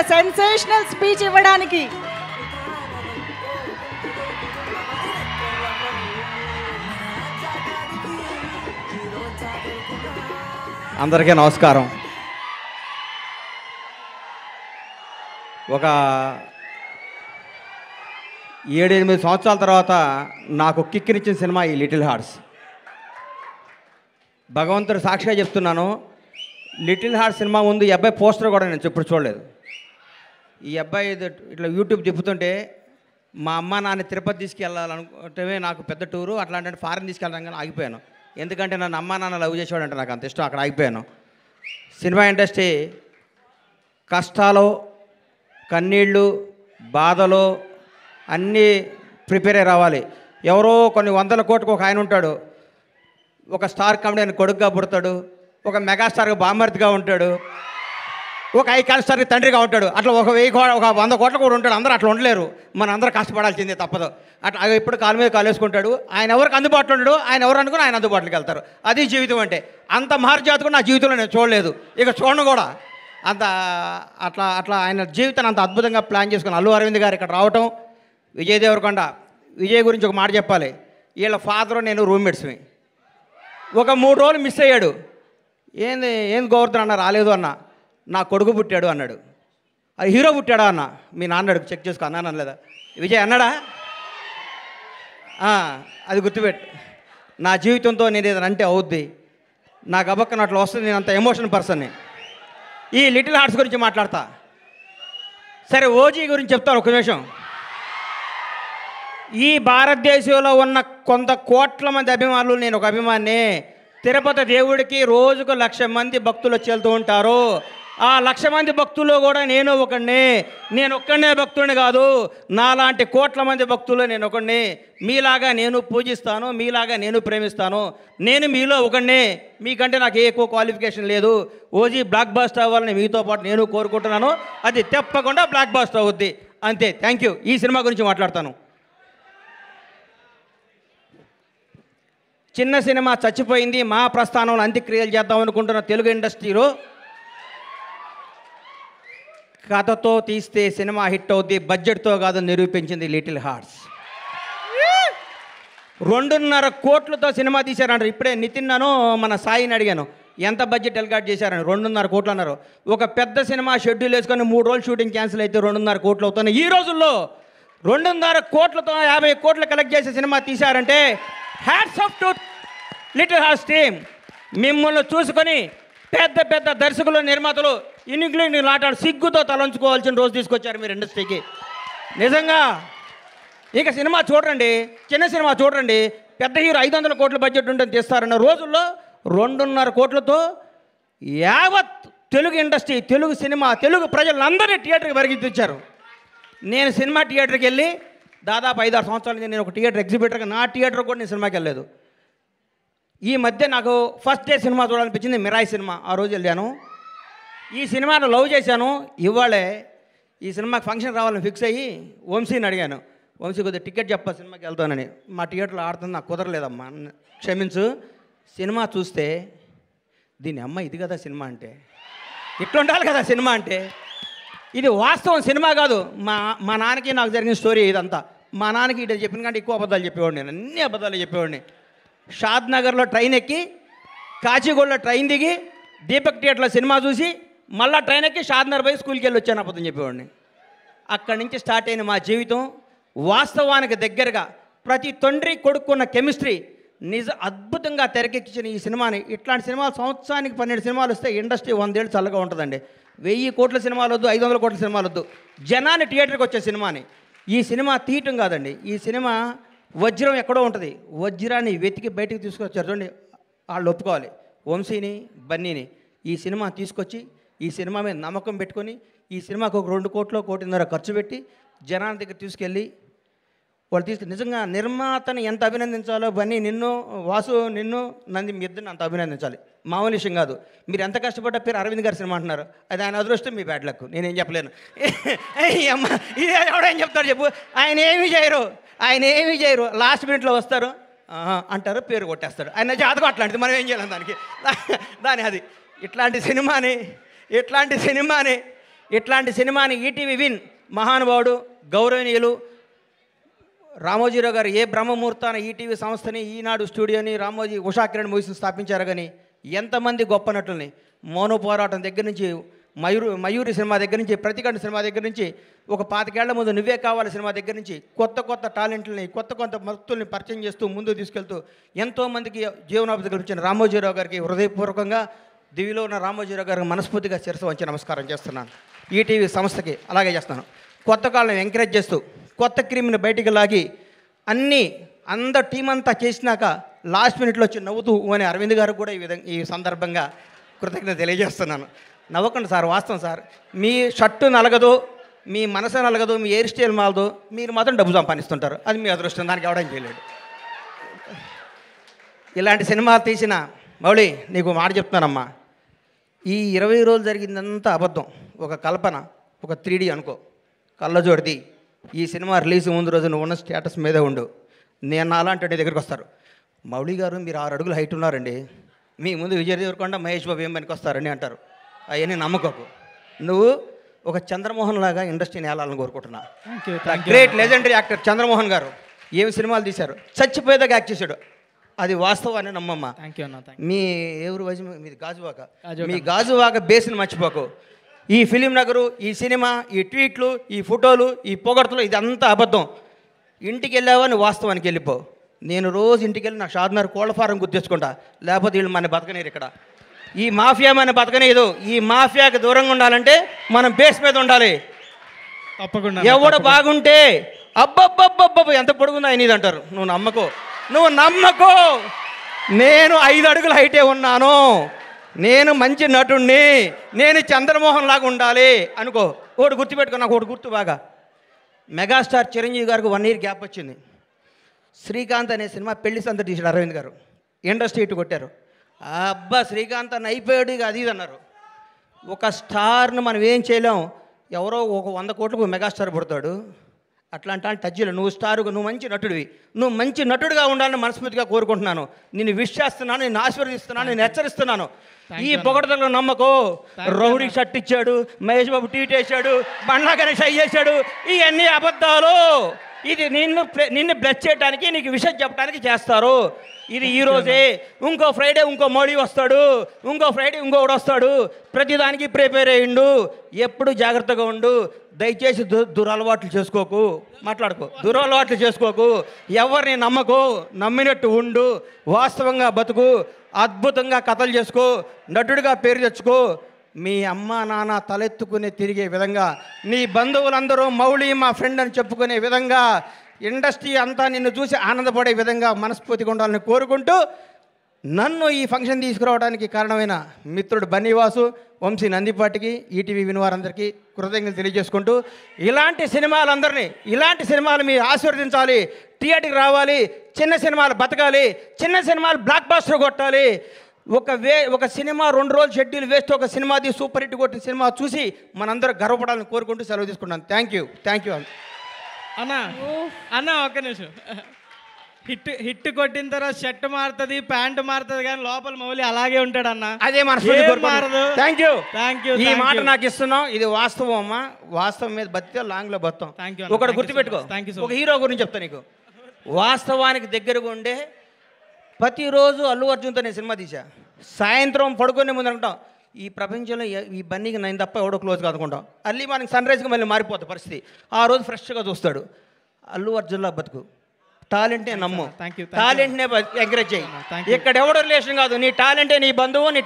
Sensational speech ఇవ్వడానికి అందరికీ నమస్కారం. ఒక 7-8 సంవత్సరాల తర్వాత నాకు కిక్కినిచ్చిన సినిమా ఈ లిటిల్ హార్ట్స్. భగవంతుడు సాక్షిగా చెప్తున్నాను, లిటిల్ హార్ట్స్ సినిమా ముందు ఈ అబ్బాయి పోస్టర్ కూడా నేను ఎప్పుడు చూడలేదు. ఈ అబ్బాయి ఇట్లా యూట్యూబ్ తిప్పుతుంటే మా అమ్మ నాన్న తిరుపతి తీసుకెళ్ళాలనుకుంటే నాకు పెద్ద టూరు, అట్లాంటి ఫారెన్ తీసుకెళ్ళడం కానీ ఆగిపోయాను. ఎందుకంటే నన్ను అమ్మా నాన్న లవ్ చేసేవాడు అంటే నాకు అంత ఇష్టం, అక్కడ ఆగిపోయాను. సినిమా ఇండస్ట్రీ కష్టాలు, కన్నీళ్ళు, బాధలు అన్నీ ప్రిపేర్ అయ్యి రావాలి. ఎవరో కొన్ని 100 కోట్లకు ఒక ఆయన ఉంటాడు, ఒక స్టార్ కామెడీ కొడుకుగా పుడతాడు, ఒక మెగాస్టార్గా బామర్తిగా ఉంటాడు, ఒక ఐకాన్ స్టార్కి తండ్రిగా ఉంటాడు. అట్లా ఒక 100 కోట్ల కూడా ఉంటాడు. అందరూ అట్లా ఉండలేరు, మన అందరూ కష్టపడాల్సిందే తప్పదు. అట్లా ఎప్పుడు కాలు మీద కాలు వేసుకుంటాడు. ఆయన ఎవరికి అందుబాటులో ఉండడు, ఆయన ఎవరు అనుకుని ఆయన అందుబాటులోకి వెళ్తారు. అది జీవితం అంటే. అంత మహర్జాత్ కూడా నా జీవితంలో నేను చూడలేదు, ఇక చూడను కూడా. అంత అట్లా ఆయన జీవితాన్ని అంత అద్భుతంగా ప్లాన్ చేసుకుని అల్లు అరవింద్ గారు ఇక్కడ రావటం. విజయ్ దేవరకొండ, విజయ్ గురించి ఒక మాట చెప్పాలి. వీళ్ళ ఫాదరు నేను రూమ్మేట్స్మి. ఒక 3 రోజులు మిస్ అయ్యాడు. ఏంది గోవర్ధన్ అన్న రాలేదు అన్న, నా కొడుకు పుట్టాడు అన్నాడు. అది హీరో పుట్టాడా అన్న, మీ నాన్న అడుగు చెక్ చేసుకో అన్నాను అనలేదా? విజయ్ అన్నాడా? అది గుర్తుపెట్టు. నా జీవితంతో నేను ఏదైనా అంటే అవుద్ది, నాకు అబక్కన అట్లా వస్తుంది. నేను అంత ఎమోషనల్ పర్సన్ని. ఈ లిటిల్ హార్ట్స్ గురించి మాట్లాడతా. సరే, ఓజీ గురించి చెప్తాను ఒక నిమిషం. ఈ భారతదేశంలో ఉన్న కొంత కోట్ల మంది అభిమానులు, నేను ఒక అభిమాని. తిరుపతి దేవుడికి రోజుకు 1,00,000 మంది భక్తులు వచ్చి వెళ్తూ ఉంటారు. ఆ 1,00,000 మంది భక్తుల్లో కూడా నేను ఒకడిని. నేను ఒక్కడనే భక్తుడిని కాదు, నాలాంటి కోట్ల మంది భక్తులు నేను ఒకడిని. మీలాగా నేను పూజిస్తాను, మీలాగా నేను ప్రేమిస్తాను. నేను మీలో ఒకడిని, మీకంటే నాకు ఏ ఎక్కువ క్వాలిఫికేషన్ లేదు. ఓజీ బ్లాక్ బస్టర్ అవ్వాలని మీతో పాటు నేను కోరుకుంటున్నాను. అది తప్పకుండా బ్లాక్ బస్టర్ అవుద్ది, అంతే. Thank you. ఈ సినిమా గురించి మాట్లాడతాను. చిన్న సినిమా చచ్చిపోయింది, మా ప్రస్థానంలో అంత్యక్రియలు చేద్దాం అనుకుంటున్న తెలుగు ఇండస్ట్రీలో కథతో తీస్తే సినిమా హిట్ అవుద్ది, బడ్జెట్తో కాదు నిరూపించింది లిటిల్ హార్ట్స్. 2.5 కోట్లతో సినిమా తీశారంటారు. ఇప్పుడే నితిన్ మన సాయిని అడిగాను, ఎంత బడ్జెట్ ఎల్గాట్ చేశారని. 2.5 కోట్లు అన్నారు. ఒక పెద్ద సినిమా షెడ్యూల్ వేసుకొని 3 రోజులు షూటింగ్ క్యాన్సిల్ అయితే 2.5 కోట్లు అవుతున్నాయి. ఈ రోజుల్లో 2.5 కోట్లతో 50 కోట్లు కలెక్ట్ చేసే సినిమా తీశారంటే hats off to Little Hearts team. మిమ్మల్ని చూసుకొని పెద్ద పెద్ద దర్శకులు, నిర్మాతలు ఇంగ్లీష్ ఆటాడు సిగ్గుతో తలంచుకోవాల్సిన రోజు తీసుకొచ్చారు మీరు ఇండస్ట్రీకి. నిజంగా ఇక సినిమా చూడండి, చిన్న సినిమా చూడండి, పెద్ద హీరో 500 కోట్ల బడ్జెట్ ఉంటుంది తీస్తారన్న రోజుల్లో 2.5 కోట్లతో యావత్ తెలుగు ఇండస్ట్రీ, తెలుగు సినిమా, తెలుగు ప్రజలందరినీ థియేటర్కి పరిగెత్తించారు. నేను సినిమా థియేటర్కి వెళ్ళి దాదాపు 5-6 సంవత్సరాల నుంచి నేను ఒక థియేటర్ ఎగ్జిబిటర్గా, నా థియేటర్ కూడా నేను సినిమాకి వెళ్ళలేదు. ఈ మధ్య నాకు ఫస్ట్ డే సినిమా చూడాలనిపించింది, మిరాయి సినిమా. ఆ రోజు వెళ్ళాను. ఈ సినిమాను లవ్ చేశాను. ఇవాళే ఈ సినిమాకి ఫంక్షన్ రావాలని ఫిక్స్ అయ్యి వంశీని అడిగాను, వంశీ కొద్దిగా టికెట్ చెప్పా సినిమాకి వెళ్తానని. మా థియేటర్లో ఆడుతుంది, నాకు కుదరలేదమ్మా, క్షమించు. సినిమా చూస్తే దీని అమ్మ ఇది కదా సినిమా అంటే, ఇట్లా ఉండాలి కదా సినిమా అంటే. ఇది వాస్తవం, సినిమా కాదు. మా నాన్నకి నాకు జరిగిన స్టోరీ ఇదంతా. మా నాన్నకి ఇటు చెప్పిన కంటే ఎక్కువ అబద్ధాలు చెప్పేవాడిని, నేను అన్ని అబద్ధాలు చెప్పేవాడిని. షాద్ నగర్లో ట్రైన్ ఎక్కి, కాచిగూడలో ట్రైన్ దిగి, దీపక్ థియేటర్లో సినిమా చూసి, మళ్ళీ ట్రైన్ ఎక్కి షాద్ నగర్ పోయి స్కూల్కి వెళ్ళి వచ్చాను అబద్ధం చెప్పేవాడిని. అక్కడి నుంచి స్టార్ట్ అయిన మా జీవితం వాస్తవానికి దగ్గరగా, ప్రతి తండ్రి కొడుకున్న కెమిస్ట్రీ అద్భుతంగా తెరకెక్కించిన ఈ సినిమాని. ఇట్లాంటి సినిమాలు సంవత్సరానికి 12 సినిమాలు వస్తే ఇండస్ట్రీ 100 ఏళ్ళు చల్లగా ఉంటుందండి. 1000 కోట్ల సినిమాలు వద్దు, 500 కోట్ల సినిమాలు వద్దు, జనాన్ని థియేటర్కి వచ్చే సినిమాని. ఈ సినిమా తీయటం కాదండి, ఈ సినిమా వజ్రం ఎక్కడో ఉంటుంది, వజ్రాన్ని వెతికి బయటికి తీసుకొచ్చారు. చూడండి, వాళ్ళు ఒప్పుకోవాలి. వంశీని, బన్నీని ఈ సినిమా తీసుకొచ్చి, ఈ సినిమా మీద నమ్మకం పెట్టుకొని, ఈ సినిమాకు ఒక 2 కోట్లు, 1.5 కోట్లు ఖర్చు పెట్టి జనాల దగ్గర తీసుకెళ్ళి వాళ్ళు నిజంగా నిర్మాతని ఎంత అభినందించాలో, బన్నీ నిన్ను, వాసు నిన్ను, నంది మీ ఇద్దరిని అంత అభినందించాలి. మామూలు విషయం కాదు. మీరు ఎంత కష్టపడ్డ పేరు అరవింద్ గారి సినిమా అంటున్నారు, అది ఆయన అదృష్టం, మీ బ్యాడ్ లక్, నేనేం చెప్పలేను. అమ్మ ఇది ఎవడేం చెప్తాడు చెప్పు. ఆయన ఏమీ చేయరు, లాస్ట్ మినిట్లో వస్తారు అంటారు, పేరు కొట్టేస్తాడు. ఆయన జాతకం అట్లాంటిది, మనం ఏం చేయాలి దానికి. అది ఇట్లాంటి సినిమాని ఇట్లాంటి సినిమాని ఈటీవీ విన్ మహానుభావుడు గౌరవనీయులు రామోజీరావు గారు ఏ బ్రహ్మముహూర్తాన ఈటీవీ సంస్థని, ఈనాడు స్టూడియోని, రామోజీ ఉషాకిరణ్ మూవీస్ని స్థాపించారు. కానీ ఎంతమంది గొప్ప నటుల్ని మౌన పోరాటం దగ్గర నుంచి, మయూరి సినిమా దగ్గర నుంచి, ప్రతికంఠ సినిమా దగ్గర నుంచి, ఒక 25 ఏళ్ల ముందు నువ్వే కావాలి సినిమా దగ్గర నుంచి కొత్త టాలెంట్లని, కొత్త భక్తుల్ని పరిచయం చేస్తూ ముందుకు తీసుకెళ్తూ ఎంతోమందికి జీవనోపాధి కల్పించిన రామోజీరావు గారికి హృదయపూర్వకంగా దివిలో ఉన్న రామోజీరావు గారికి మనస్ఫూర్తిగా శిరస్సు వంచి నమస్కారం చేస్తున్నాను. ఈటీవీ సంస్థకి అలాగే చేస్తున్నాను. కొత్త కాళ్ళని ఎంకరేజ్ చేస్తూ కొత్త క్రీమ్ని బయటికి లాగి అందరు టీం అంతా చేసినాక లాస్ట్ మినిట్లో వచ్చి నవ్వుతూ అని అరవింద్ గారు కూడా ఈ సందర్భంగా కృతజ్ఞత తెలియజేస్తున్నాను. నవ్వకండి సార్, వాస్తవం సార్. మీ షర్టు నలగదు, మీ మనసు నలగదు, మీ హెయిర్ స్టైల్ మాలదు, మీరు మాత్రం డబ్బు సంపాదిస్తుంటారు. అది మీ అదృష్టం, దానికి ఎవడం చేయలేడు. ఇలాంటి సినిమాలు తీసిన మౌళి నీకు మాట చెప్తున్నానమ్మా, ఈ 20 రోజులు జరిగిందంతా అబద్ధం, ఒక కల్పన, ఒక 3D అనుకో. కళ్ళజోడిది ఈ సినిమా రిలీజ్ ముందు రోజు నువ్వు ఉన్న స్టేటస్ మీదే ఉండు. నేను అలాంటి దగ్గరికి వస్తారు, మౌళి గారు మీరు 6 అడుగులు హైట్ ఉన్నారండి, మీ ముందు విజయ్ దేవరకొండ, మహేష్ బాబు ఏం పనికి వస్తారని అంటారు. అవన్నీ నమ్మకోకు. నువ్వు ఒక చంద్రమోహన్ లాగా ఇండస్ట్రీని వేలాలని కోరుకుంటున్నా. గ్రేట్ లెజెండరీ యాక్టర్ చంద్రమోహన్ గారు ఏమి సినిమాలు తీశారు, చచ్చిపోయేదాకా యాక్ట్ చేశాడు. అది వాస్తవాన్ని నమ్మమ్మ. మీ ఎవరు వయసు మీది గాజువాక, మీ గాజువాక బేస్ని మర్చిపోకు. ఈ ఫిలిం నగరు, ఈ సినిమా, ఈ ట్వీట్లు, ఈ ఫోటోలు, ఈ పొగడ్తలు ఇదంతా అబద్ధం. ఇంటికి వెళ్ళావని వాస్తవానికి వెళ్ళిపో. నేను రోజు ఇంటికి వెళ్ళి నా షాద్నగర్ కోళ్ళ ఫారం గుర్తించుకుంటా, లేకపోతే వీళ్ళు మన బతకనీరు. ఇక్కడ ఈ మాఫియా మన బతకనీదు. ఈ మాఫియాకి దూరంగా ఉండాలంటే మనం బేస్ మీద ఉండాలి. తప్పకుండా ఎవడు బాగుంటే అబ్బబ్బబ్బబ్బ ఎంత పొడుగుందో ఆయన అంటారు. నువ్వు నమ్మకో. నేను 5 అడుగుల హైటే ఉన్నాను, నేను మంచి నటుణ్ణి, నేను చంద్రమోహన్ లాగా ఉండాలి అనుకో. ఒకటి గుర్తుపెట్టుకో, నాకు ఒకటి గుర్తు బాగా. మెగాస్టార్ చిరంజీవి గారికి 1 year గ్యాప్ వచ్చింది. శ్రీకాంత్ అనే సినిమా పెళ్లి సంత తీసాడు అరవింద్ గారు, ఇండస్ట్రీ ఇటు కొట్టారు. అబ్బా శ్రీకాంత్ అని అయిపోయాడు, ఇక అది అన్నారు. ఒక స్టార్ను మనం ఏం చేయలేం. ఎవరో ఒక 100 కోట్లకు మెగాస్టార్ పుడతాడు. అట్లాంటి టచ్లో నువ్వు స్టారుగా, నువ్వు మంచి నటుడివి, నువ్వు మంచి నటుడిగా ఉండాలని మనస్ఫూర్తిగా కోరుకుంటున్నాను. నిన్ను విష్ చేస్తున్నాను, నిన్ను ఆశీర్వదిస్తున్నాను, నేను హెచ్చరిస్తున్నాను. ఈ పొగడతలో నమ్మకో. రౌడీ షర్ట్ ఇచ్చాడు, మహేష్ బాబు ట్వీట్ వేసాడు, బండ్లా గణేష్ అయ్యేశాడు, ఇవన్నీ అబద్ధాలు. ఇది నిన్ను బ్లెస్ చేయడానికి, నీకు విషయం చెప్పడానికి చేస్తారు. ఇది ఈరోజే, ఇంకో ఫ్రైడే ఇంకో మోడీ వస్తాడు, ఇంకో ఫ్రైడే ఇంకొకటి వస్తాడు. ప్రతిదానికి ప్రిపేర్ అయ్యిండు. ఎప్పుడు జాగ్రత్తగా ఉండు. దయచేసి దురలవాట్లు చేసుకోకు, దురలవాట్లు చేసుకోకు. ఎవరిని నమ్మకు, నమ్మినట్టు ఉండు, వాస్తవంగా బతుకు, అద్భుతంగా కథలు చేసుకో, నటుడిగా పేరు తెచ్చుకో. మీ అమ్మ నాన్న తలెత్తుకునే తిరిగే విధంగా, నీ బంధువులందరూ మౌళి మా ఫ్రెండ్ అని చెప్పుకునే విధంగా, ఇండస్ట్రీ అంతా నిన్ను చూసి ఆనందపడే విధంగా మనస్ఫూర్తిగా ఉండాలని కోరుకుంటూ, నన్ను ఈ ఫంక్షన్ తీసుకురావడానికి కారణమైన మిత్రుడు బన్నీవాసు, వంశీ నందిపాటికి, ఈటీవీ వినివారందరికీ కృతజ్ఞతలు తెలియజేసుకుంటూ, ఇలాంటి సినిమాలు మీరు ఆశీర్వదించాలి, థియేటర్కి రావాలి, చిన్న సినిమాలు బతకాలి, చిన్న సినిమాలు బ్లాక్ బాస్టర్ కొట్టాలి. ఒక సినిమా 2 రోజులు షెడ్యూల్ వేస్ట్, ఒక సినిమాది సూపర్ హిట్ కొట్టిన సినిమా చూసి మనందరూ గర్వపడాలని కోరుకుంటూ సెలవు తీసుకుంటాను. థ్యాంక్ యూ అన్న ఒక్క నిమిషం. హిట్ కొట్టిన తర్వాత షర్ట్ మారుతుంది, ప్యాంటు మారుతుంది, కానీ లోపల మౌలి అలాగే ఉంటాడు అన్న. అదే మారదు. Thank you. ఈ మాట నాకు ఇస్తున్నావు, ఇది వాస్తవం అమ్మా. వాస్తవం మీద బతికే లాంగ్లో బతాం. ఒకటి గుర్తుపెట్టుకో, ఒక హీరో గురించి చెప్తా నీకు. వాస్తవానికి దగ్గరగా ఉండే ప్రతిరోజు అల్లు అర్జున్తో నేను సినిమా తీసా. సాయంత్రం పడుకునే ముందు అనుకుంటాం, ఈ ప్రపంచంలో ఈ బన్నీకి నేను తప్ప ఎవడో క్లోజ్గా అనుకుంటాం. అర్లీ మార్నింగ్ సన్ రైజ్కి మళ్ళీ మారిపోతుంది పరిస్థితి. ఆ రోజు ఫ్రెష్గా చూస్తాడు. అల్లు అర్జున్లా బతుకు, టాలెంట్నే నమ్ము, టాలెంట్నే ఎంకరేజ్ చేయి. ఇక్కడ ఎవడో రిలేషన్ కాదు, నీ టాలెంటే నీ బంధువు, నీ